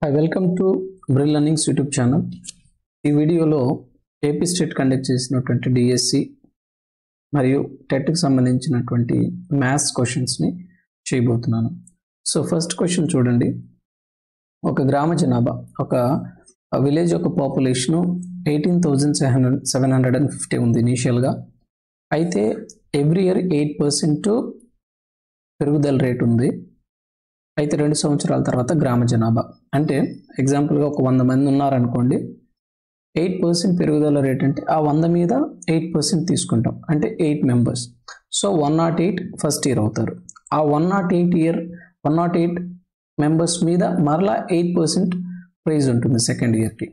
Hi, welcome to Brill Learnings YouTube channel. ఈ వీడియోలో AP state conduct చేసినటువంటి DSC మరియు టెట్ కి సంబంధించినటువంటి మ్యాథ్స్ క్వశ్చన్స్ని చేయబోతున్నాను. సో ఫస్ట్ క్వశ్చన్ చూడండి. ఒక గ్రామ జనాభా, ఒక విలేజ్ యొక్క పాపులేషను 18,750 ఉంది ఇనీషియల్గా. అయితే ఎవ్రీ ఇయర్ 8% పెరుగుదల రేట్ ఉంది. అయితే 2 సంవత్సరాల తర్వాత గ్రామ జనాభా అంటే ఎగ్జాంపుల్గా ఒక 100 మంది ఉన్నారనుకోండి, 8% పెరుగుదల రేట్ అంటే ఆ 100 మీద 8% తీసుకుంటాం అంటే 8 మెంబర్స్. సో 108 ఫస్ట్ ఇయర్ అవుతారు. ఆ 108 మెంబర్స్ మీద మరలా 8% ప్రైజ్ ఉంటుంది సెకండ్ ఇయర్కి.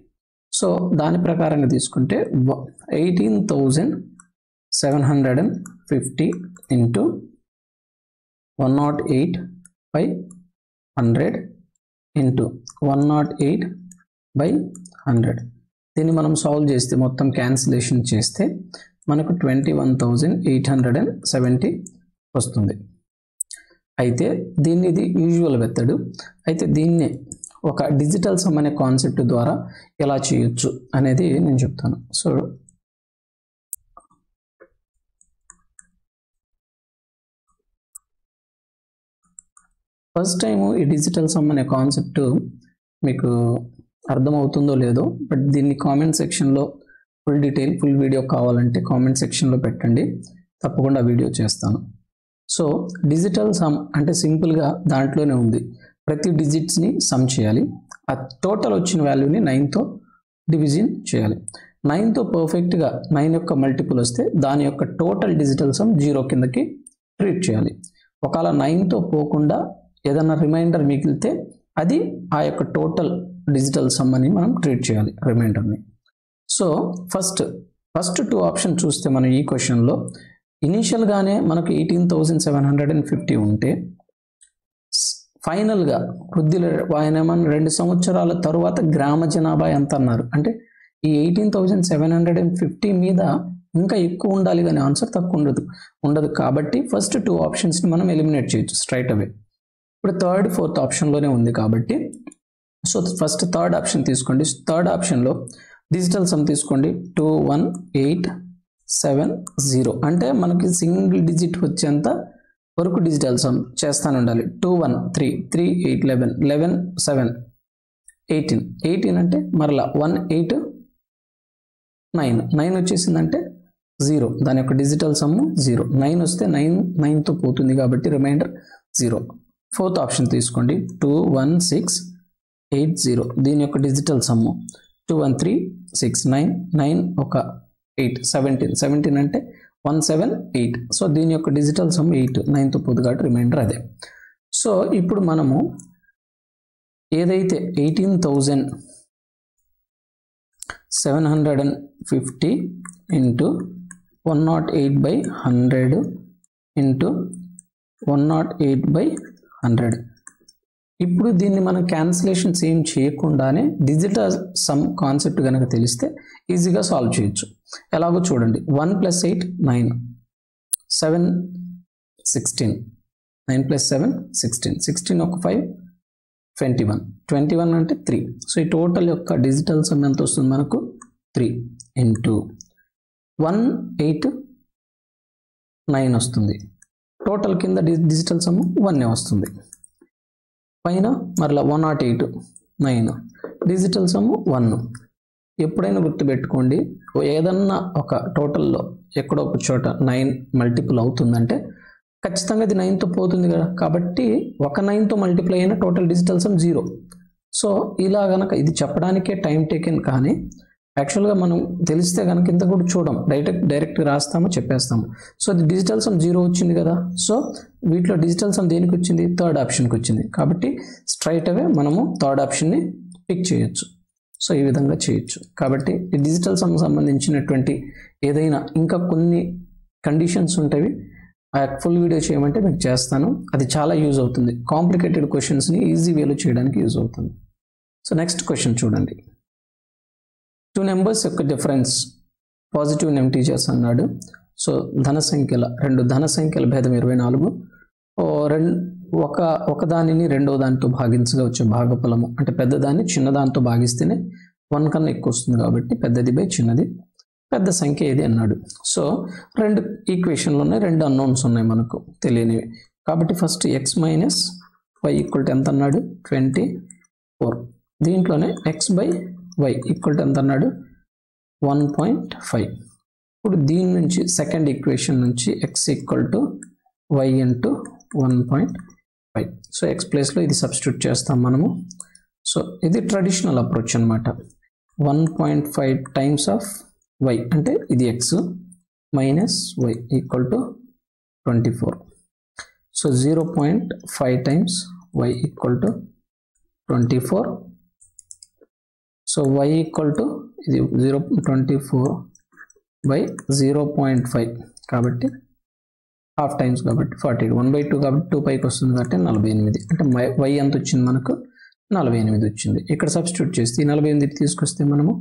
సో దాని ప్రకారంగా తీసుకుంటే 18,750 ఇంటూ 108/100 ఇంటూ 108/100. దీన్ని మనం సాల్వ్ చేస్తే, మొత్తం క్యాన్సిలేషన్ చేస్తే మనకు 21,870 వస్తుంది. అయితే దీన్ని ఇది యూజువల్ మెథడ్. అయితే దీన్ని ఒక డిజిటల్ సమ్ అనే కాన్సెప్ట్ ద్వారా ఎలా చేయొచ్చు అనేది నేను చెప్తాను. సో ఫస్ట్ టైము ఈ డిజిటల్ సమ్ అనే కాన్సెప్ట్ మీకు అర్థమవుతుందో లేదో, బట్ దీన్ని కామెంట్ సెక్షన్లో ఫుల్ వీడియో కావాలంటే కామెంట్ సెక్షన్లో పెట్టండి, తప్పకుండా వీడియో చేస్తాను. సో డిజిటల్ సమ్ అంటే సింపుల్గా దాంట్లోనే ఉంది, ప్రతి డిజిట్స్ని సమ్ చేయాలి. ఆ టోటల్ వచ్చిన వాల్యూని 9తో డివిజన్ చేయాలి. 9తో పర్ఫెక్ట్గా 9 యొక్క మల్టిపుల్ వస్తే దాని యొక్క టోటల్ డిజిటల్ సమ్ 0 కిందకి ట్రీట్ చేయాలి. ఒకవేళ 9తో పోకుండా ఏదైనా రిమైండర్ మిగిలితే అది ఆ యొక్క టోటల్ డిజిటల్ సమ్ అని మనం ట్రీట్ చేయాలి రిమైండర్ని. సో ఫస్ట్ 2 ఆప్షన్ చూస్తే మనం ఈ క్వశ్చన్లో ఇనీషియల్గానే మనకు 18,750 ఉంటే ఫైనల్గా ఆయన 2 సంవత్సరాల తరువాత గ్రామ జనాభా ఎంత అన్నారు అంటే ఈ 18,750 మీద ఇంకా ఎక్కువ ఉండాలి కానీ ఆన్సర్ తక్కువ ఉండదు. కాబట్టి ఫస్ట్ 2 ఆప్షన్స్ని మనం ఎలిమినేట్ చేయొచ్చు స్ట్రైట్ అవే. ఇప్పుడు థర్డ్, ఫోర్త్ ఆప్షన్లోనే ఉంది కాబట్టి సో ఫస్ట్ థర్డ్ ఆప్షన్ తీసుకోండి. థర్డ్ ఆప్షన్లో డిజిటల్ సమ్ తీసుకోండి 21,870 అంటే మనకి సింగిల్ డిజిట్ వచ్చేంత వరకు డిజిటల్ సమ్ చేస్తాను ఉండాలి. 2 1 3 3 8 11 11 7 18 అంటే మరలా 1 8 9 వచ్చేసిందంటే 0, దాని యొక్క డిజిటల్ సమ్ 0. 9 వస్తే 9తో పోతుంది కాబట్టి రిమైండర్ 0. ఫోర్త్ ఆప్షన్ తీసుకోండి 21680, దీని యొక్క డిజిటల్ సమ్ 21369 9 ఒక 8 17 అంటే 178. సో దీని యొక్క డిజిటల్ సమ్ 8, 9తో పోదు కాబట్టి రిమైండర్ అదే. సో ఇప్పుడు మనము ఏదైతే 18,750 ఇంటూ 108/100 ఇంటూ 108/100, ఇప్పుడు దీన్ని మనం క్యాన్సిలేషన్స్ ఏం చేయకుండానే డిజిటల్ సమ్ కాన్సెప్ట్ కనుక తెలిస్తే ఈజీగా సాల్వ్ చేయొచ్చు. ఎలాగో చూడండి. 1 + 8 9, 7 16, 9 + 7 16, 16 ఒక 5 21 అంటే 3. సో ఈ టోటల్ యొక్క డిజిటల్ సమ్ ఎంత వస్తుంది మనకు 3 ఇంటూ 189 వస్తుంది. టోటల్ కింద డిజిటల్ సమ్ 1 వస్తుంది. పైన మరలా 108 డిజిటల్ సమ్ 1. ఎప్పుడైనా గుర్తుపెట్టుకోండి, ఏదన్నా ఒక టోటల్లో ఎక్కడో ఒక చోట 9 మల్టిపుల్ అవుతుందంటే ఖచ్చితంగా ఇది 9తో పోతుంది కదా, కాబట్టి ఒక 9తో మల్టిప్లై అయిన టోటల్ డిజిటల్ సమ్ 0. సో ఇలా కనుక ఇది చెప్పడానికే టైం టేకెన్, కానీ యాక్చువల్గా మనం తెలిస్తే కనుక ఇంత కూడా చూడం, డైరెక్ట్ రాస్తాము, చెప్పేస్తాము. సో ఇది డిజిటల్ సమ్ 0 వచ్చింది కదా. సో వీటిలో డిజిటల్ సమ్ దేనికి వచ్చింది? థర్డ్ ఆప్షన్కి వచ్చింది. కాబట్టి స్ట్రైట్ అవే మనము థర్డ్ ఆప్షన్ని పిక్ చేయొచ్చు. సో ఈ విధంగా చేయొచ్చు. కాబట్టి ఈ డిజిటల్ సమ్ సంబంధించినటువంటి ఏదైనా ఇంకా కొన్ని కండిషన్స్ ఉంటాయి, ఆ ఫుల్ వీడియో చేయమంటే మీకు చేస్తాను. అది చాలా యూజ్ అవుతుంది, కాంప్లికేటెడ్ క్వశ్చన్స్ని ఈజీ వేలో చేయడానికి యూజ్ అవుతుంది. సో నెక్స్ట్ క్వశ్చన్ చూడండి. 2 నెంబర్స్ యొక్క డిఫరెన్స్ పాజిటివ్ ఇంటీజర్స్ అన్నాడు. సో 2 ధన సంఖ్యల భేదం 24, ఒక దానిని రెండో దానితో భాగించగా వచ్చే భాగఫలము అంటే పెద్దదాన్ని చిన్నదానితో భాగిస్తేనే 1 కన్నా ఎక్కువ వస్తుంది కాబట్టి పెద్దది బై చిన్నది పెద్ద సంఖ్య ఏది అన్నాడు. సో రెండు ఈక్వేషన్లు ఉన్నాయి, రెండు అన్నోన్స్ ఉన్నాయి మనకు తెలియనివి. కాబట్టి first X minus Y equal to ఎంత అన్నాడు 24. దీంట్లోనే X by Y equal to ఎంత అన్నాడు 1.5. ఇప్పుడు దీని నుంచి సెకండ్ ఈక్వేషన్ నుంచి X equal to Y into 1.5. So X ప్లేస్లో ఇది సబ్స్టిట్యూట్ చేస్తాం మనము. సో ఇది ట్రెడిషనల్ అప్రోచ్ అనమాట. 1.5 టైమ్స్ ఆఫ్ వై అంటే ఇది X minus Y equal to 24. So 0.5 times Y equal to 24. So Y equal to ఇది 0.24 బై 0.5 కాబట్టి హాఫ్ టైమ్స్ కాబట్టి 48. 1/2 కాబట్టి 2 పైకి వస్తుంది కాబట్టి 48. అంటే వై ఎంత వచ్చింది మనకు 48 వచ్చింది. ఇక్కడ సబ్స్టిట్యూట్ చేస్తే ఈ 48 తీసుకొస్తే మనము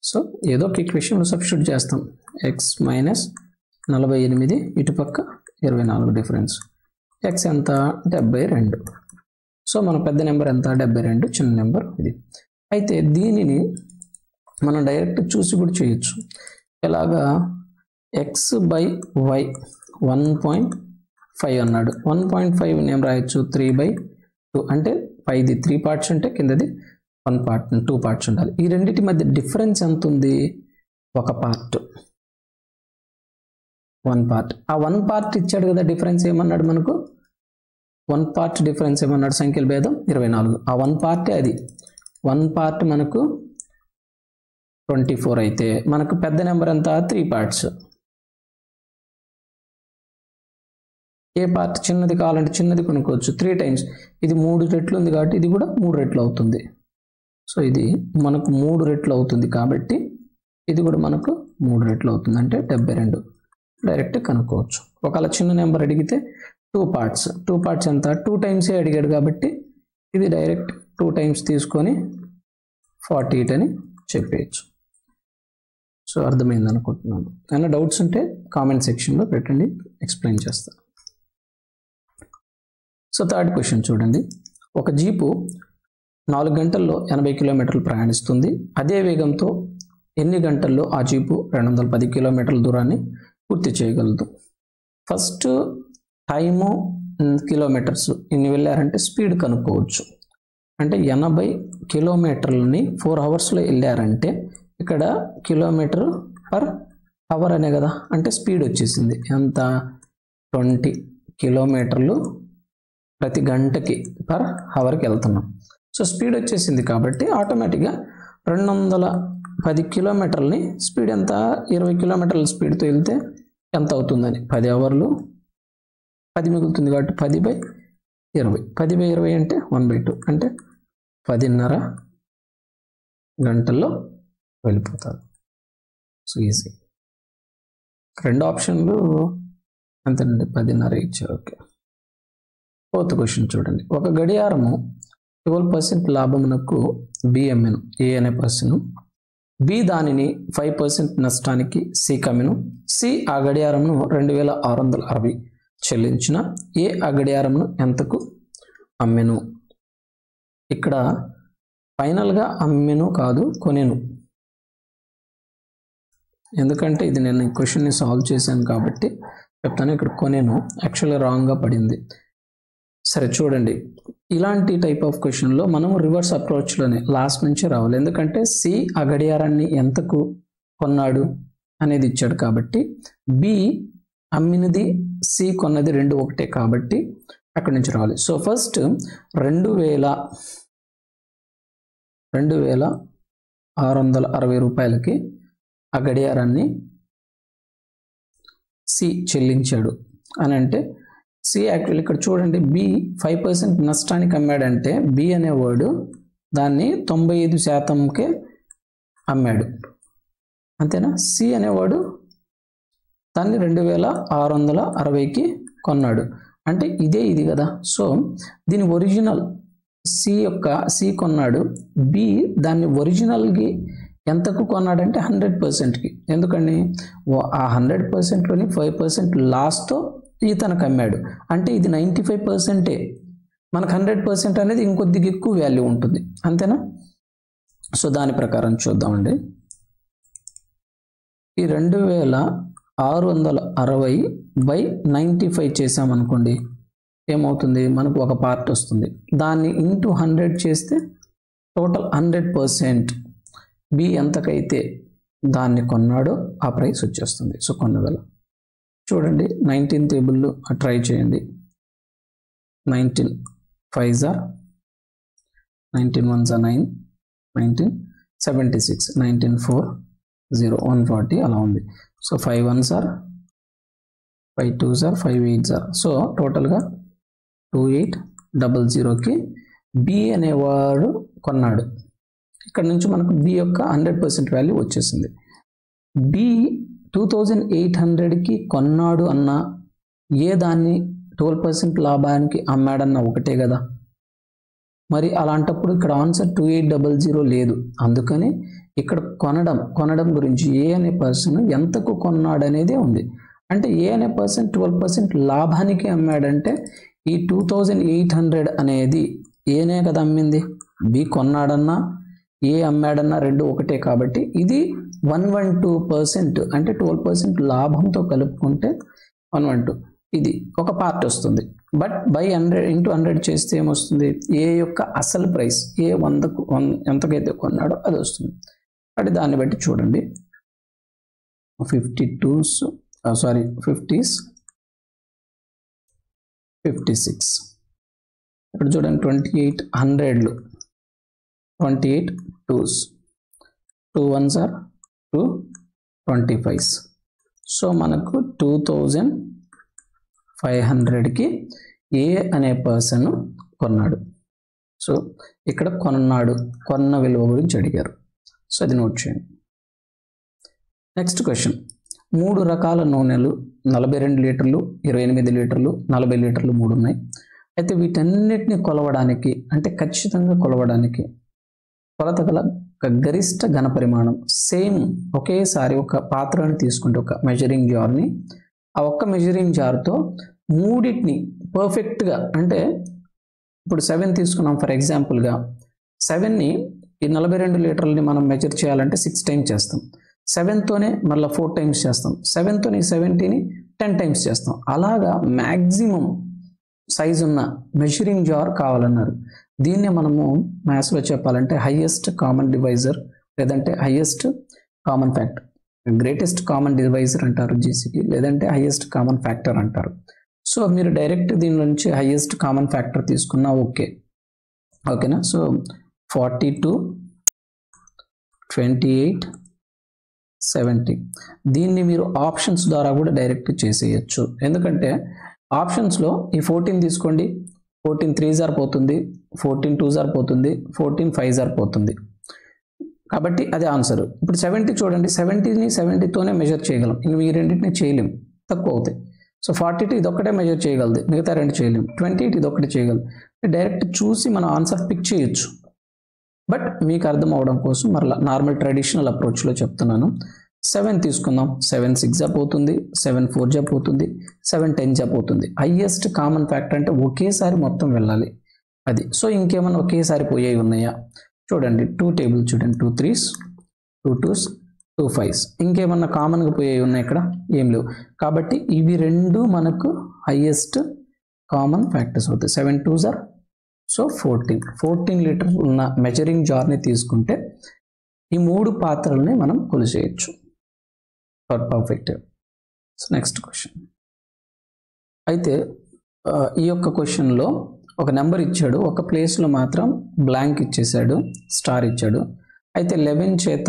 సో ఏదో ఒక ఈక్వేషన్లో సబ్స్టిట్యూట్ చేస్తాం. ఎక్స్ మైనస్ 48 ఇటుపక్క 24 డిఫరెన్స్. ఎక్స్ ఎంత 72. సో మన పెద్ద నెంబర్ ఎంత 72, చిన్న నెంబర్ ఇది. అయితే దీనిని మనం డైరెక్ట్ చూసి కూడా చేయొచ్చు. ఎలాగా ఎక్స్ బై వై 1.5 అన్నాడు. 1.5 ఏం రాయొచ్చు 3/2 అంటే పైది 3 పార్ట్స్ ఉంటే కిందది 1 పార్ట్ 2 పార్ట్స్ ఉండాలి. ఈ రెండింటి మధ్య డిఫరెన్స్ ఎంత ఉంది 1 పార్ట్ 1 పార్ట్. ఆ 1 పార్ట్ ఇచ్చాడు కదా, డిఫరెన్స్ ఏమన్నాడు మనకు 1 పార్ట్ డిఫరెన్స్ ఏమన్నాడు సంఖ్యల భేదం 24. ఆ 1 పార్టే అది 1 పార్ట్ మనకు 24 అయితే మనకు పెద్ద నెంబర్ ఎంత 3 పార్ట్స్. ఏ పార్ట్ చిన్నది కావాలంటే చిన్నది కొనుక్కోవచ్చు 3 టైమ్స్. ఇది 3 రెట్లు ఉంది కాబట్టి ఇది కూడా 3 రెట్లు అవుతుంది. సో ఇది మనకు 3 రెట్లు అవుతుంది కాబట్టి ఇది కూడా మనకు 3 రెట్లు అవుతుంది అంటే 72 డైరెక్ట్ కనుక్కోవచ్చు. ఒకవేళ చిన్న నెంబర్ అడిగితే 2 పార్ట్స్ ఎంత 2 టైమ్సే అడిగాడు కాబట్టి ఇది డైరెక్ట్ 2 టైమ్స్ తీసుకొని 48 అని చెప్పేయచ్చు. సో అర్థమైంది అనుకుంటున్నాను. ఏమైనా డౌట్స్ ఉంటే కామెంట్ సెక్షన్లో పెట్టండి, ఎక్స్ప్లెయిన్ చేస్తాను. సో థర్డ్ క్వశ్చన్ చూడండి. ఒక జీపు 4 గంటల్లో 80 కిలోమీటర్లు ప్రయాణిస్తుంది. అదే వేగంతో ఎన్ని గంటల్లో ఆ జీపు 210 కిలోమీటర్ల దూరాన్ని పూర్తి చేయగలదు? ఫస్ట్ టైము కిలోమీటర్స్ ఇన్ని వెళ్ళారంటే స్పీడ్ కనుక్కోవచ్చు. అంటే 80 కిలోమీటర్లని 4 అవర్స్లో వెళ్ళారంటే ఇక్కడ కిలోమీటర్ పర్ అవర్ అనే కదా, అంటే స్పీడ్ వచ్చేసింది ఎంత 20 కిలోమీటర్లు ప్రతి గంటకి పర్ అవర్కి వెళ్తున్నాం. సో స్పీడ్ వచ్చేసింది కాబట్టి ఆటోమేటిక్గా 210 కిలోమీటర్లని స్పీడ్ ఎంత 20 కిలోమీటర్ల స్పీడ్తో వెళ్తే ఎంత అవుతుందని 10 అవర్లు 10 మిగులుతుంది కాబట్టి 10/20. 10/20 అంటే 1/2 అంటే 10.5 గంటల్లో వెళ్ళిపోతారు. So easy. 2 ఆప్షన్లు అంతేనండి 10.5 ఇచ్చారు. ఓకే. 4th క్వశ్చన్ చూడండి. ఒక గడియారము 12% లాభమునకు బి అమ్మెను ఏ అనే పర్సన్. బి దానిని 5% నష్టానికి సి కమ్మెను. సి ఆ గడియారమును 2660 చెల్లించిన ఏ ఆ గడియారమును ఎంతకు అమ్మెను? ఇక్కడ ఫైనల్గా అమ్మెను కాదు కొనెను, ఎందుకంటే ఇది నేను ఈ క్వశ్చన్ని సాల్వ్ చేశాను కాబట్టి చెప్తాను. ఇక్కడ కొనెను యాక్చువల్గా రాంగ్గా పడింది. సరే చూడండి, ఇలాంటి టైప్ ఆఫ్ క్వశ్చన్లో మనం రివర్స్ అప్రోచ్లోనే లాస్ట్ నుంచి రావాలి. ఎందుకంటే సి ఆ గడియారాన్ని ఎంతకు కొన్నాడు అనేది ఇచ్చాడు కాబట్టి బి అమ్మినది సి కొన్నది 2 ఒకటే కాబట్టి అక్కడి నుంచి రావాలి. సో ఫస్ట్ 2660 రూపాయలకి ఆ గడియారాన్ని సి చెల్లించాడు అని అంటే సి యాక్చువల్ ఇక్కడ చూడండి బి 5% నష్టానికి అమ్మాడంటే బి అనేవాడు దాన్ని 95%కే అమ్మాడు అంతేనా. సి అనేవాడు దాన్ని 2660కి కొన్నాడు అంటే ఇది కదా. సో దీని ఒరిజినల్ సి కొన్నాడు, బి దాన్ని ఒరిజినల్కి ఎంతకు కొన్నాడంటే 100%కి. ఎందుకని ఆ 100%లోని 5% లాస్తో ఇతనికి అమ్మాడు అంటే ఇది 95%. మనకు 100% అనేది ఇంకొద్దిగా ఎక్కువ వాల్యూ ఉంటుంది, అంతేనా? సో దాని ప్రకారం చూద్దామండి. ఈ 2660/95 చేసామనుకోండి, ఏమవుతుంది? మనకు ఒక పార్ట్ వస్తుంది. దాన్ని ఇంటూ 100 చేస్తే టోటల్ 100% బి ఎంతకైతే దాన్ని కొన్నాడో ఆ ప్రైస్ వచ్చేస్తుంది. సో కొన్న వేళ చూడండి, 19 టేబుల్లో ట్రై చేయండి. 19 5s are 19 1s are 9, 19 76, 19 4 0 140 అలా ఉంది. So 5 1s are 5 2s are 5 8s are. So టోటల్గా 2800కి బి అనేవాడు కొన్నాడు. ఇక్కడ నుంచి మనకు బి యొక్క 100% వాల్యూ వచ్చేసింది. బి 2800కి కొన్నాడు అన్న ఏ దాన్ని 12% లాభానికి అమ్మాడన్న ఒకటే కదా. మరి అలాంటప్పుడు ఇక్కడ ఆన్సర్ 2800 లేదు. అందుకని ఇక్కడ కొనడం గురించి ఏ అనే పర్సన్ ఎంతకు కొన్నాడు అనేదే ఉంది. అంటే ఏ అనే పర్సన్ 12% లాభానికి అమ్మాడంటే ఈ 2800 అనేది ఏనే కదా అమ్మింది. బి కొన్నాడన్నా ఏ అమ్మాడన్నా రెండు ఒకటే కాబట్టి ఇది 112%, అంటే 12% లాభంతో కలుపుకుంటే 112 ఇది ఒక పార్ట్ వస్తుంది. బట్ బై 100 ఇంటూ 100 చేస్తే ఏమొస్తుంది? ఏ యొక్క అసలు ప్రైస్ ఏ 100కు ఎంతకైతే కొన్నాడో అది వస్తుంది. అంటే దాన్ని బట్టి చూడండి, 50s 56. ఇక్కడ చూడండి 2800 28 2s, 2 1s are 2 25s. So మనకు 2500కి ఏ అనే పర్సన్ కొన్నాడు. సో ఇక్కడ కొన్న విలువ గురించి అడిగారు. సో అది నోట్ చేయండి. నెక్స్ట్ క్వశ్చన్, 3 రకాల నూనెలు 42 లీటర్లు 28 లీటర్లు 40 లీటర్లు 3 ఉన్నాయి. అయితే వీటన్నిటిని కొలవడానికి, అంటే ఖచ్చితంగా కొలవడానికి కొలత గల గరిష్ట ఘన పరిమాణం సేమ్ ఒకేసారి ఒక పాత్రని తీసుకుంటే, ఒక మెజరింగ్ జార్ని, ఆ ఒక్క మెజరింగ్ జార్తో మూడింటిని పర్ఫెక్ట్గా, అంటే ఇప్పుడు 7 తీసుకున్నాం ఫర్ ఎగ్జాంపుల్గా, 7ని ఈ 42 లీటర్లని మనం మెజర్ చేయాలంటే 6 టైమ్స్ చేస్తాం. 7తోనే మళ్ళీ 4 టైమ్స్ చేస్తాం. 7తోని 70ని 10 టైమ్స్ చేస్తాం. అలాగా మ్యాక్సిమం సైజ్ ఉన్న మెజరింగ్ జార్ కావాలన్నారు. దీన్నే మనము మ్యాథ్స్లో చెప్పాలంటే హైయెస్ట్ కామన్ డివైజర్, లేదంటే highest common factor, greatest common divisor అంటారు జీసీకి, లేదంటే హైయెస్ట్ కామన్ ఫ్యాక్టర్ అంటారు. సో మీరు డైరెక్ట్ దీని నుంచి హైయెస్ట్ కామన్ ఫ్యాక్టర్ తీసుకున్నా ఓకేనా. సో 42 28 70 దీన్ని మీరు ఆప్షన్స్ ద్వారా కూడా డైరెక్ట్ చేసేయచ్చు. ఎందుకంటే ఆప్షన్స్లో ఈ 14 తీసుకోండి, 14 3s are పోతుంది, 14 2s are పోతుంది, 14 5s are పోతుంది. కాబట్టి అదే ఆన్సర్. ఇప్పుడు 70 చూడండి, 70ని 70తోనే మెజర్ చేయగలం. ఇవి ఈ రెండింటిని చేయలేం, తక్కువ అవుతాయి. సో 42 ఇదొక్కటే మెజర్ చేయగలదు, మిగతా రెండు చేయలేం. 28 ఇదొక్కటి చేయగలదు. డైరెక్ట్ చూసి మనం ఆన్సర్ పిక్ చేయొచ్చు. బట్ మీకు అర్థం అవడం కోసం మరలా నార్మల్ ట్రెడిషనల్ అప్రోచ్లో చెప్తున్నాను. 7 తీసుకుందాం, 7 6 పోతుంది, 7 4 పోతుంది, 7 10 పోతుంది. హైయెస్ట్ కామన్ ఫ్యాక్టర్ అంటే ఒకేసారి మొత్తం వెళ్ళాలి అది. సో ఇంకేమైనా ఒకేసారి పోయేవి ఉన్నాయా చూడండి, 2 టేబుల్ చూడండి, 2 3s 2 2s 2 5s. ఇంకేమన్నా కామన్గా పోయేవి ఉన్నాయి ఇక్కడ? ఏం లేవు. కాబట్టి ఇవి రెండు మనకు హైయెస్ట్ కామన్ ఫ్యాక్టర్స్ అవుతాయి. 7 2s are సో 14 లీటర్ ఉన్న మెజరింగ్ జార్ని తీసుకుంటే ఈ 3 పాత్రల్ని మనం కొలిచేయచ్చు for perfect. So next question. అయితే ఈ యొక్క క్వశ్చన్లో ఒక నెంబర్ ఇచ్చాడు, ఒక ప్లేస్లో మాత్రం బ్లాంక్ ఇచ్చేసాడు, స్టార్ ఇచ్చాడు. అయితే 11 చేత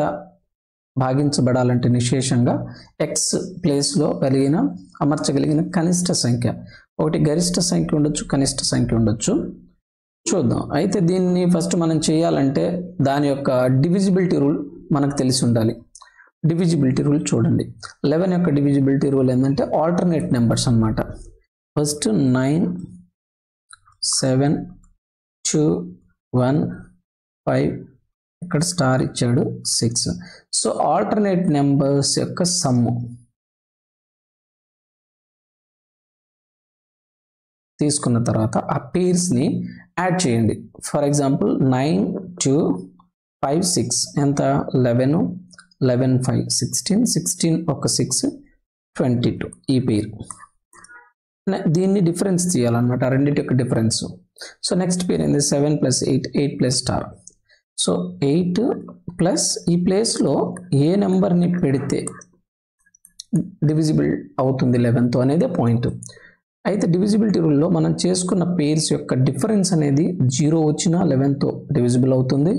భాగించబడాలంటే నిశేషంగా ఎక్స్ ప్లేస్లో అమర్చగలిగిన కనిష్ట సంఖ్య, ఒకటి గరిష్ట సంఖ్య ఉండొచ్చు, కనిష్ట సంఖ్య ఉండొచ్చు. చూద్దాం. అయితే దీన్ని ఫస్ట్ మనం చేయాలంటే దాని యొక్క డివిజిబిలిటీ రూల్ మనకు తెలిసి ఉండాలి. డివిజిబిలిటీ రూల్ చూడండి, 11 యొక్క డివిజిబిలిటీ రూల్ ఏంటంటే ఆల్టర్నేట్ నెంబర్స్ అన్నమాట. ఫస్ట్ 9 7 2 1 5, ఇక్కడ స్టార్ ఇచ్చాడు 6. సో ఆల్టర్నేట్ నెంబర్స్ యొక్క సమ్ము తీసుకున్న తర్వాత ఆ పేర్స్ని యాడ్ చేయండి. ఫర్ ఎగ్జాంపుల్ 9 2 5 6 ఎంత 11 11 5 16 16 ఒక 6 22 ఈ పేరు. దీన్ని డిఫరెన్స్ తీయాలన్నమాట, రెండింటి యొక్క డిఫరెన్స్. సో నెక్స్ట్ పేరు ఏంది 7 + 8 8 + స్టార్. సో 8 ప్లస్ ఈ ప్లేస్లో ఏ నెంబర్ని పెడితే డివిజిబుల్ అవుతుంది 11తో అనేది పాయింట్. అయితే డివిజిబిలిటీ రూల్లో మనం చేసుకున్న పేర్స్ యొక్క డిఫరెన్స్ అనేది 0 వచ్చినా 11తో డివిజిబుల్ అవుతుంది,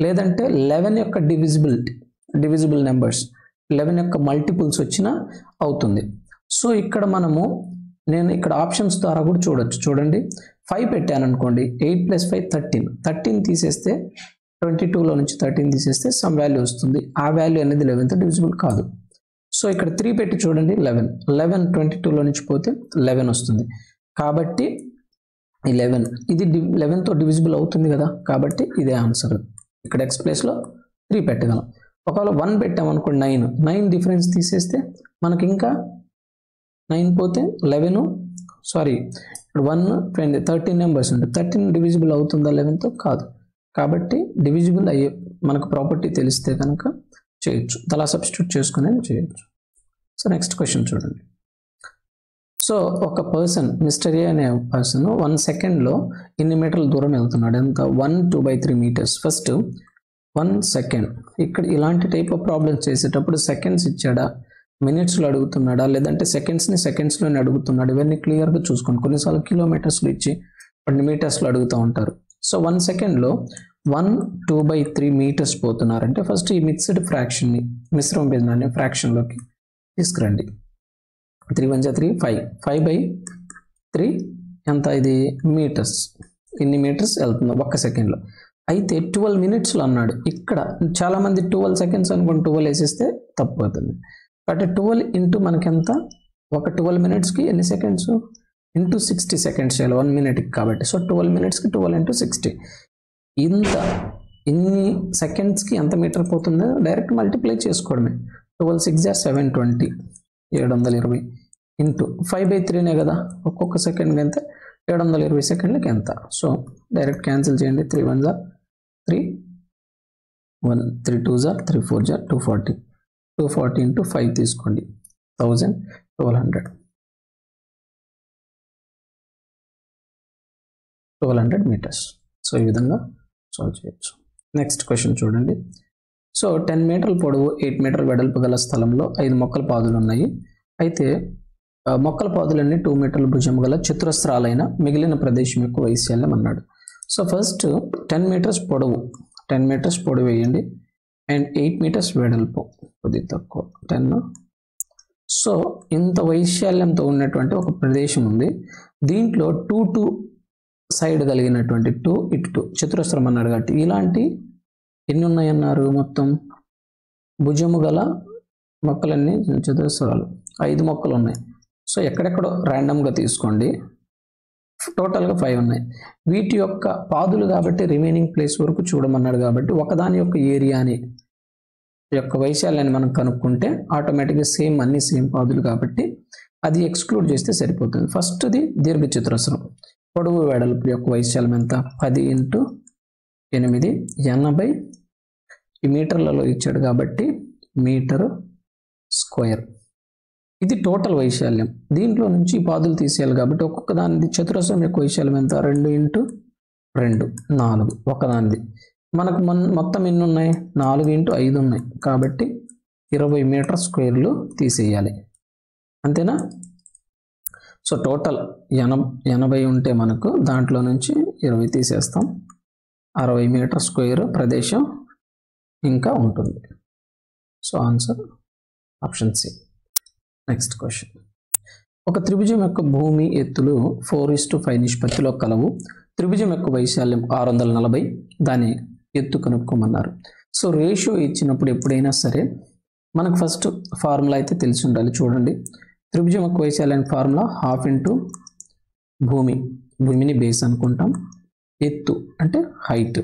లేదంటే 11 యొక్క డివిజిబుల్ నెంబర్స్ 11 యొక్క మల్టిపుల్స్ వచ్చినా అవుతుంది. సో ఇక్కడ నేను ఇక్కడ ఆప్షన్స్ ద్వారా కూడా చూడండి 5 పెట్టాను అనుకోండి, 8 + 5 13 తీసేస్తే 22లో నుంచి 13 తీసేస్తే సమ్ వాల్యూ వస్తుంది. ఆ వాల్యూ అనేది 11తో డివిజిబుల్ కాదు. సో ఇక్కడ 3 పెట్టి చూడండి 11 22లో నుంచి పోతే 11 వస్తుంది. కాబట్టి 11 ఇది 11తో డివిజిబుల్ అవుతుంది కదా, కాబట్టి ఇదే ఆన్సర్. ఇక్కడ x ప్లేస్లో 3 పెట్టగలం. ఒకవేళ 1 పెట్టామనుకోండి 9 డిఫరెన్స్ తీసేస్తే మనకి ఇంకా 9 పోతే 11 సారీ 1 20 13 నెంబర్స్ ఉంటాయి. 13 డివిజిబుల్ అవుతుందా 11తో? కాదు. కాబట్టి డివిజిబుల్ అయ్యే మనకు ప్రాపర్టీ తెలిస్తే కనుక చేయొచ్చు, అలా సబ్స్టిట్యూట్ చేసుకుని చేయొచ్చు. సో నెక్స్ట్ క్వశ్చన్ చూడండి. సో ఒక పర్సన్ మిస్టర్ ఏ అనే పర్సన్ 1 సెకండ్లో ఇన్ని మీటర్ల దూరం వెళ్తున్నాడు. ఎంత 1 2/3 మీటర్స్. First 1 second. ఇక్కడ ఇలాంటి టైప్ ఆఫ్ ప్రాబ్లమ్స్ చేసేటప్పుడు సెకండ్స్ ఇచ్చాడా, మినిట్స్లో అడుగుతున్నాడా, లేదంటే సెకండ్స్లోనే అడుగుతున్నాడు, ఇవన్నీ క్లియర్గా చూసుకోండి. కొన్నిసార్లు కిలోమీటర్స్లో ఇచ్చి కొన్ని మీటర్స్లో అడుగుతూ ఉంటారు. సో 1 సెకండ్లో 1 2/3 మీటర్స్ పోతున్నారంటే ఫస్ట్ ఈ మిక్స్డ్ ఫ్రాక్షన్ని మిశ్రమ భిన్నాన్ని ఫ్రాక్షన్లోకి తీసుకురండి. 3 × 1 = 3 5/3 ఎంత ఇది మీటర్స్. ఇన్ని మీటర్స్ వెళ్తుంది 1 సెకండ్లో. అయితే 12 మినిట్స్లో అన్నాడు. ఇక్కడ చాలామంది 12 సెకండ్స్ అనుకోండి, 12 వేసేస్తే తప్పు అవుతుంది. కాబట్టి 12 ఇంటూ మనకెంత, ఒక 12 మినిట్స్కి ఎన్ని సెకండ్స్ ఇంటూ 60 సెకండ్స్ చేయాలి 1 మినిట్కి. కాబట్టి సో 12 మినిట్స్కి 12 × 60 ఇన్ని సెకండ్స్కి ఎంత మీటర్ పోతుందో డైరెక్ట్ మల్టిప్లై చేసుకోవడమే. 12 6 = 720 720 ఇంటూ 5/3నే కదా, ఒక్కొక్క సెకండ్కి ఎంత 720 సెకండ్లకి ఎంత. సో డైరెక్ట్ క్యాన్సిల్ చేయండి. 3 × 1 = 3 1 3 2 = 3 4 = 240 240 ఇంటూ 5 తీసుకోండి 1000 1200 మీటర్స్. సో ఈ విధంగా సాల్వ్ చేయొచ్చు. నెక్స్ట్ క్వశ్చన్ చూడండి. సో 10 మీటర్ల పొడవు 8 మీటర్ల వెడల్పు గల స్థలంలో 5 మొక్కల పాదులు ఉన్నాయి. అయితే మొక్కల పాదులన్నీ 2 మీటర్ల భుజం గల చతురస్రాలైన మిగిలిన ప్రదేశం యొక్క వైశాల్యం అన్నాడు. సో ఫస్ట్ 10 మీటర్స్ పొడవు వేయండి అండ్ 8 మీటర్స్ వెడల్పు, కొద్ది తక్కువ 10. సో ఇంత వైశాల్యంతో ఉన్నటువంటి ఒక ప్రదేశం ఉంది. దీంట్లో 2 సైడ్ కలిగినటువంటి 2 ఇటు 2 చతురస్రం అన్నాడు. కాబట్టి ఇలాంటి ఎన్ని ఉన్నాయన్నారు, మొత్తం భుజము గల మొక్కలన్నీ చతురస్రాలు 5 మొక్కలు ఉన్నాయి. సో ఎక్కడెక్కడో ర్యాండమ్గా తీసుకోండి, టోటల్గా 5 ఉన్నాయి. వీటి యొక్క పాదులు కాబట్టి రిమైనింగ్ ప్లేస్ వరకు చూడమన్నాడు. కాబట్టి ఒకదాని యొక్క ఏరియాని యొక్క వైశాల్యాన్ని మనం కనుక్కుంటే ఆటోమేటిక్గా అన్ని సేమ్ పాదులు కాబట్టి అది ఎక్స్క్లూడ్ చేస్తే సరిపోతుంది. ఫస్ట్ది దీర్ఘ చతురస్రం. పొడవు వెడల్పు యొక్క వైశాల్యం ఎంత 10 × 8 80 ఈ మీటర్లలో ఇచ్చాడు కాబట్టి మీటర్ స్క్వేర్. ఇది టోటల్ వైశాల్యం. దీంట్లో నుంచి పాదులు తీసేయాలి కాబట్టి ఒక్కొక్క దానిది చతురస్రం యొక్క వైశాల్యం ఎంత 2 × 2 4 ఒకదానిది. మనకు మొత్తం ఎన్ని ఉన్నాయి 4 × 5 ఉన్నాయి కాబట్టి 20 మీటర్ స్క్వేర్లు తీసేయాలి, అంతేనా. సో టోటల్ 80 ఉంటే మనకు దాంట్లో నుంచి 20 తీసేస్తాం, 60 మీటర్ స్క్వేర్ ప్రదేశం ఇంకా ఉంటుంది. So answer option C. Next question. ఒక త్రిభుజం యొక్క భూమి ఎత్తులు 4:5 నిష్పత్తిలో కలవు. త్రిభుజం యొక్క వైశాల్యం 640, దాని ఎత్తు కనుక్కోమన్నారు. సో రేషియో ఇచ్చినప్పుడు ఎప్పుడైనా సరే మనకు ఫస్ట్ ఫార్ములా అయితే తెలిసి ఉండాలి. చూడండి, త్రిభుజం యొక్క వైశాల్యానికి ఫార్ములా 1/2 భూమిని బేస్ అనుకుంటాం, ఎత్తు అంటే హైట్,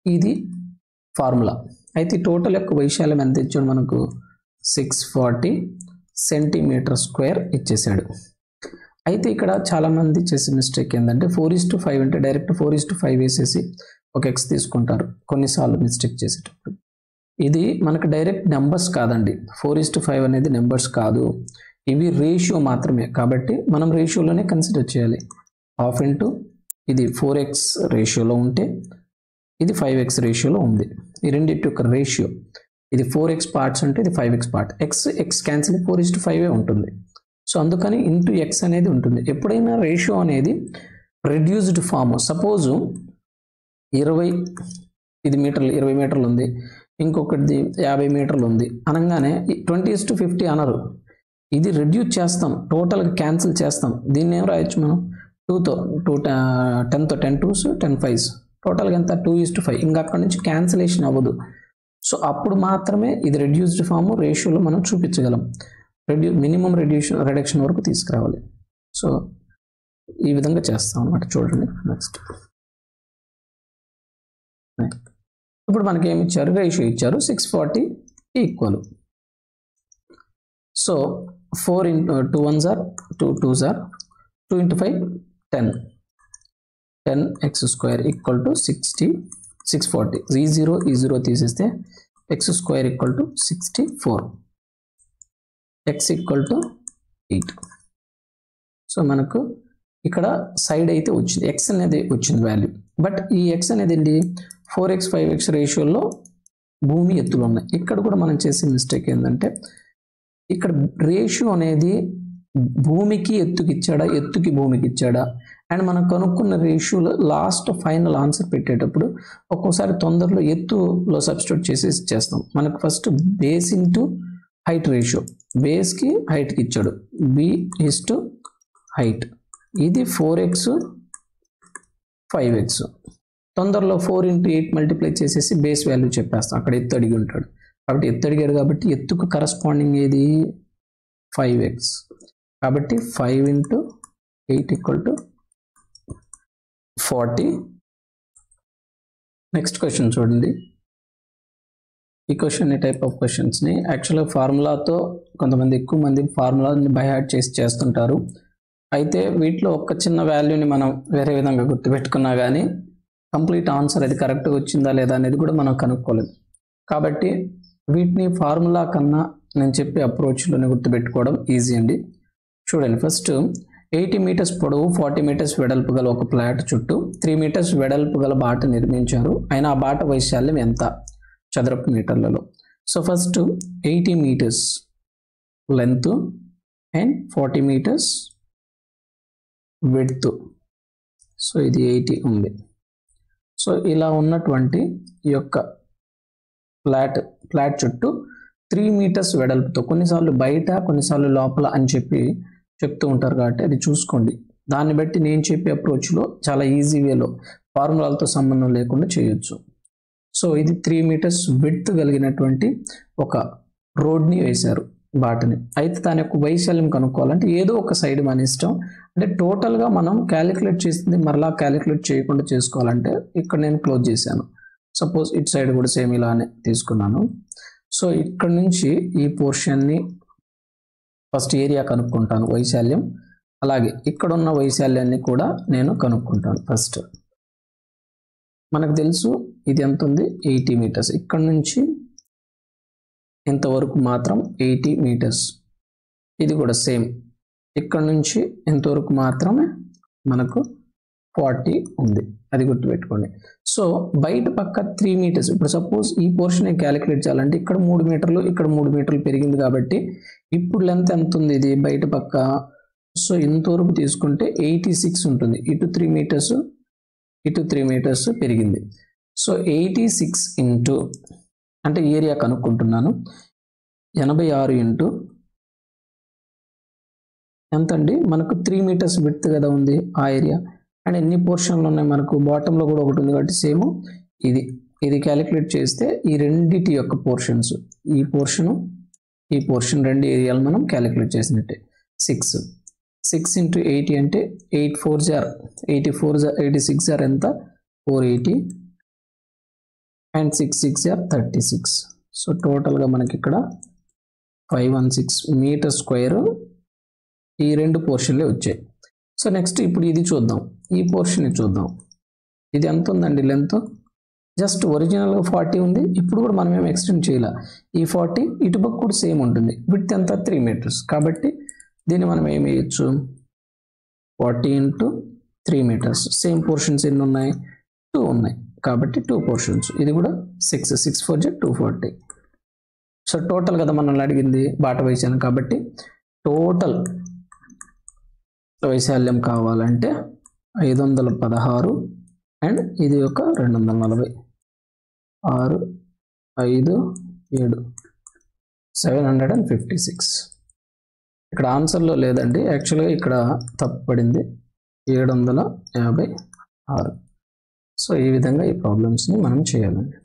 ఇది ఫార్ములా. అయితే టోటల్ యొక్క వైశాల్యం ఎంత ఇచ్చాడు మనకు 640 సెంటీమీటర్ స్క్వేర్ ఇచ్చేసాడు. అయితే ఇక్కడ చాలామంది చేసే మిస్టేక్ ఏంటంటే 4:5 అంటే డైరెక్ట్ 4:5 వేసేసి ఒక ఎక్స్ తీసుకుంటారు కొన్నిసార్లు మిస్టేక్ చేసేటప్పుడు. ఇది మనకు డైరెక్ట్ నెంబర్స్ కాదండి. 4:5 అనేది నెంబర్స్ కాదు, ఇవి రేషియో మాత్రమే. కాబట్టి మనం రేషియోలోనే కన్సిడర్ చేయాలి. హాఫ్ ఇంటూ ఇది 4x రేషియోలో ఉంటే ఇది 5x రేషియోలో ఉంది. ఈ రెండింటి యొక్క రేషియో ఇది 4x పార్ట్స్ అంటే ఇది 5x పార్ట్. ఎక్స్ క్యాన్సిల్ 4:5 ఉంటుంది. సో అందుకని ఇంటూ ఎక్స్ అనేది ఉంటుంది. ఎప్పుడైనా రేషియో అనేది రెడ్యూస్డ్ ఫామ్, సపోజ్ 20 ఇది మీటర్లు 20 మీటర్లు ఉంది, ఇంకొకటి 50 మీటర్లు ఉంది అనగానే 20:50 అనరు. ఇది రెడ్యూస్ చేస్తాం, టోటల్గా క్యాన్సిల్ చేస్తాం. దీన్ని ఏం రాయొచ్చు మనం 10తో 10 2s 10 5s టోటల్గా ఎంత 2:5. ఇంకా అక్కడ నుంచి క్యాన్సిలేషన్ అవ్వదు. సో అప్పుడు మాత్రమే ఇది రెడ్యూస్డ్ ఫామ్ రేషియోలో మనం చూపించగలం. మినిమం రిడక్షన్ వరకు తీసుకురావాలి. సో ఈ విధంగా చేస్తాం అన్నమాట. చూడండి నెక్స్ట్. ఇప్పుడు మనకి ఏమి ఇచ్చారు, రేషియో ఇచ్చారు 640 equal. So 4 into 2 1s are 2 2s are 2 into 5 10 10x square equal to 640. ఈ 0 తీసేస్తే x square equal to 64, x equal to 8. So మనకు ఇక్కడ సైడ్ అయితే వచ్చింది, x అనేది వచ్చింది వాల్యూ. బట్ ఈ x అనేది ఏంటి 4x 5x రేషియోలో భూమి ఎత్తులు ఉన్నాయి. ఇక్కడ కూడా మనం చేసే మిస్టేక్ ఏంటంటే ఇక్కడ రేషియో అనేది భూమికి ఎత్తుకి ఇచ్చాడా, ఎత్తుకి భూమికి ఇచ్చాడా, అండ్ మనం కనుక్కున్న రేషియోలో లాస్ట్ ఫైనల్ ఆన్సర్ పెట్టేటప్పుడు ఒక్కోసారి తొందరలో ఎత్తులో సబ్స్టిట్యూట్ చేసి చేస్తాం. మనకు first base into height ratio, బేస్కి హైట్కి ఇచ్చాడు b/, హైట్ ఇది 4x 5x. తొందరలో 4 into 8 మల్టిప్లై చేసేసి బేస్ వాల్యూ చెప్పేస్తాం. అక్కడ ఎత్తు అడిగి ఉంటాడు కాబట్టి ఎత్తు అడిగాడు కాబట్టి ఎత్తుకు కరస్పాండింగ్ ఏది 5x. కాబట్టి 5 into 8 equal to 40. Next question చూడండి. ఈ క్వశ్చన్, ఈ టైప్ ఆఫ్ క్వశ్చన్స్ని యాక్చువల్గా ఫార్ములాతో కొంతమంది ఎక్కువ మంది ఫార్ములాని బై హార్ట్ చేసి చేస్తుంటారు. అయితే వీటిలో ఒక చిన్న వాల్యూని మనం వేరే విధంగా గుర్తుపెట్టుకున్నా కానీ కంప్లీట్ ఆన్సర్ అది కరెక్ట్గా వచ్చిందా లేదా అనేది కూడా మనం కనుక్కోలేదు. కాబట్టి వీటిని ఫార్ములా కన్నా నేను చెప్పే అప్రోచ్లోనే గుర్తుపెట్టుకోవడం ఈజీ అండి. చూడండి, ఫస్ట్ 80 మీటర్స్ పొడవు 40 మీటర్స్ వెడల్పు గల ఒక ఫ్లాట్ చుట్టూ 3 మీటర్స్ వెడల్పు గల బాట నిర్మించారు. అయినా ఆ బాట వైశాల్యం ఎంత చదరపు మీటర్లలో? So first 80 metres length and 40 metres width. So ఇది 80 ఉంది. సో ఇలా ఉన్నటువంటి ఈ యొక్క ఫ్లాట్ చుట్టూ 3 మీటర్స్ వెడల్పుతో, కొన్నిసార్లు బయట కొన్నిసార్లు లోపల అని చెప్తూ ఉంటారు కాబట్టి అది చూసుకోండి. దాన్ని బట్టి నేను చెప్పే అప్రోచ్లో చాలా ఈజీ వేలో ఫార్ములాలతో సంబంధం లేకుండా చేయొచ్చు. సో ఇది 3 మీటర్స్ విడ్త్ కలిగినటువంటి ఒక రోడ్ని వేశారు, బాటని. అయితే దాని యొక్క వైశాల్యం కనుక్కోవాలంటే ఏదో ఒక సైడ్ మన ఇష్టం. అంటే టోటల్గా మనం క్యాలిక్యులేట్ చేసింది మరలా క్యాలిక్యులేట్ చేయకుండా చేసుకోవాలంటే ఇక్కడ నేను క్లోజ్ చేశాను. సపోజ్ ఇటు సైడ్ కూడా సేమ్ ఇలానే తీసుకున్నాను. సో ఇక్కడ నుంచి ఈ పోర్షన్ని ఫస్ట్ ఏరియా కనుక్కుంటాను, వైశాల్యం. అలాగే ఇక్కడ ఉన్న వైశాల్యాన్ని కూడా నేను కనుక్కుంటాను. ఫస్ట్ మనకు తెలుసు ఇది ఎంత ఉంది 80 మీటర్స్. ఇక్కడ నుంచి ఇంతవరకు మాత్రం 80 మీటర్స్. ఇది కూడా సేమ్, ఇక్కడ నుంచి ఇంతవరకు మాత్రమే మనకు 40 ఉంది, అది గుర్తుపెట్టుకోండి. సో బయట పక్క 3 మీటర్స్. ఇప్పుడు సపోజ్ ఈ పోర్షన్ క్యాలిక్యులేట్ చేయాలంటే ఇక్కడ 3 మీటర్లు ఇక్కడ 3 మీటర్లు పెరిగింది కాబట్టి ఇప్పుడు లెంత్ ఎంత ఉంది ఇది బయట పక్క? సో ఇంతవరకు తీసుకుంటే 86 ఉంటుంది. ఇటు 3 మీటర్స్ ఇటు 3 మీటర్స్ పెరిగింది. సో 86 ఇంటూ అంటే ఏరియా కనుక్కుంటున్నాను, 86 ఇంటూ ఎంత అండి మనకు 3 మీటర్స్ విడ్త్ కదా ఉంది ఆ ఏరియా. అండ్ ఎన్ని పోర్షన్లు ఉన్నాయి మనకు, బాటంలో కూడా ఒకటి ఉంది కాబట్టి సేమ్ ఇది క్యాలిక్యులేట్ చేస్తే ఈ రెండిటి యొక్క పోర్షన్స్, ఈ పోర్షన్ రెండు ఏరియాలు మనం క్యాలిక్యులేట్ చేసినట్టే. 6 ఇంటూ 80 అంటే 8 4s are 84 86 are ఎంత 480 అండ్ 6 6 are 36. సో టోటల్గా మనకి ఇక్కడ 516 మీటర్ స్క్వేర్ ఈ రెండు పోర్షన్లే వచ్చాయి. సో నెక్స్ట్ ఇప్పుడు ఇది చూద్దాం, ఈ పోర్షన్ చూద్దాం. ఇది ఎంత ఉందండి లెంత్? జస్ట్ ఒరిజినల్గా 40 ఉంది, ఇప్పుడు కూడా మనం ఏం ఎక్స్టెండ్ చేయాల. ఈ 40 ఇటుపక్క కూడా సేమ్ ఉంటుంది. విడ్త్ ఎంత? 3 మీటర్స్. కాబట్టి దీన్ని మనం ఏమి వేయచ్చు? 40 × 3 మీటర్స్. సేమ్ పోర్షన్స్ ఎన్ని ఉన్నాయి? 2 ఉన్నాయి. కాబట్టి 2 పోర్షన్స్. ఇది కూడా 6 4 × 240. సో టోటల్ కదా మనల్ని అడిగింది బాట వైశాల్యం. కాబట్టి టోటల్ వైశాల్యం కావాలంటే 516 అండ్ ఇది ఒక 240. 6 5 7 756. ఇక్కడ ఆన్సర్లో లేదండి, యాక్చువల్గా ఇక్కడ తప్పు పడింది, 756. సో ఈ విధంగా ఈ ప్రాబ్లమ్స్ని మనం చేయాలండి.